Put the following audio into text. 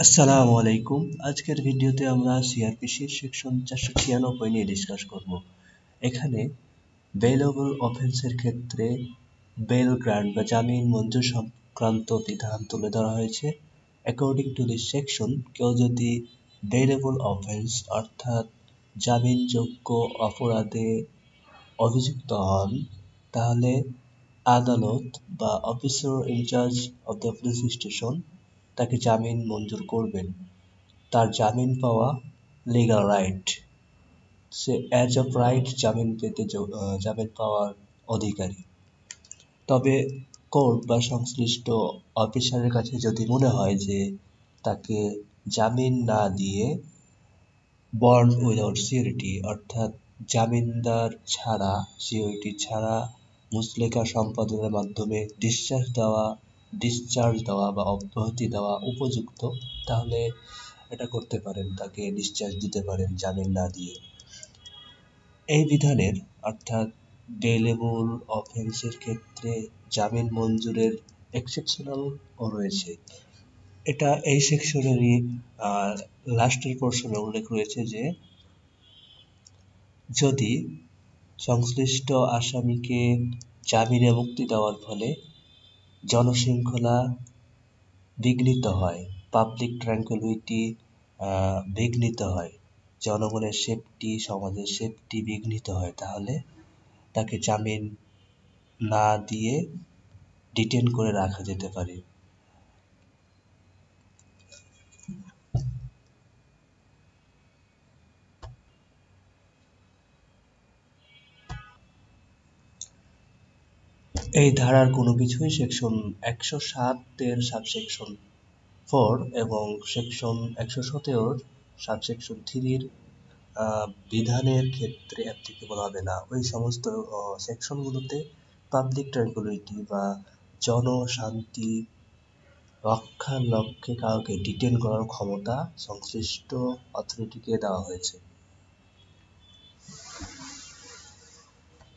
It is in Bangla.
আসসালামু আলাইকুম। আজকের ভিডিওতে আমরা সিআরপিসির সেকশন 496 নিয়ে ডিসকাস করব। এখানে বেইলেবল অফেন্সের ক্ষেত্রে বেল গ্রান্ট বা জামিন মঞ্জুর সংক্রান্ত বিধান তুলে ধরা হয়েছে। অ্যাকর্ডিং টু দিস সেকশন, কেউ যদি বেইলেবল অফেন্স অর্থাৎ জামিনযোগ্য অপরাধে অভিযুক্ত হন, তাহলে আদালত বা officer in charge of the police station তাকে জামিন মঞ্জুর করবেন। তার জামিন পাওয়া লিগ্যাল রাইট। সে অ্যাজ অফ রাইট জামিন পাওয়ার অধিকারী। তবে কোর্ট বা সংশ্লিষ্ট অফিসারের কাছে যদি মনে হয় যে তাকে জামিন না দিয়ে বন্ড উইদাউট সিউরিটি অর্থাৎ জামিনদার ছাড়া, সিউরিটি ছাড়া মুচলেকা সম্পাদনের মাধ্যমে ডিসচার্জ দেওয়া বা অব্যাহতি দেওয়া উপযুক্ত, তাহলে এটা করতে পারেন, তাকে ডিসচার্জ দিতে পারেন জামিন না দিয়ে। এই বিধানের অর্থাৎ বেইলেবল অফেন্সের ক্ষেত্রে জামিন মঞ্জুরের এক্সেপশনালও রয়েছে। এটা এই সেকশনেরই লাস্টের পোর্শনে উল্লেখ রয়েছে যে যদি সংশ্লিষ্ট আসামিকে জামিনে মুক্তি দেওয়ার ফলে জনশৃঙ্খলা বিঘ্নিত হয়, পাবলিক ট্র্যাঙ্কুইলিটি বিঘ্নিত হয়, জনগণের সেফটি, সমাজের সেফটি বিঘ্নিত হয়, তাহলে তাকে জামিন না দিয়ে ডিটেন করে রাখা যেতে পারে। এই ধারার কোনো কিছুই সেকশন 107-এর সাবসেকশন 4 এবং সেকশন 117-র সাবসেকশন 3-র বিধানের ক্ষেত্রে অ্যাপ্লিকেবল হবে না। ওই সমস্ত সেকশনগুলোতে পাবলিক ট্র্যাঙ্কুইলিটি বা জনশান্তি রক্ষার লক্ষ্যে কাউকে ডিটেন করার ক্ষমতা সংশ্লিষ্ট অথরিটিকে দেওয়া হয়েছে।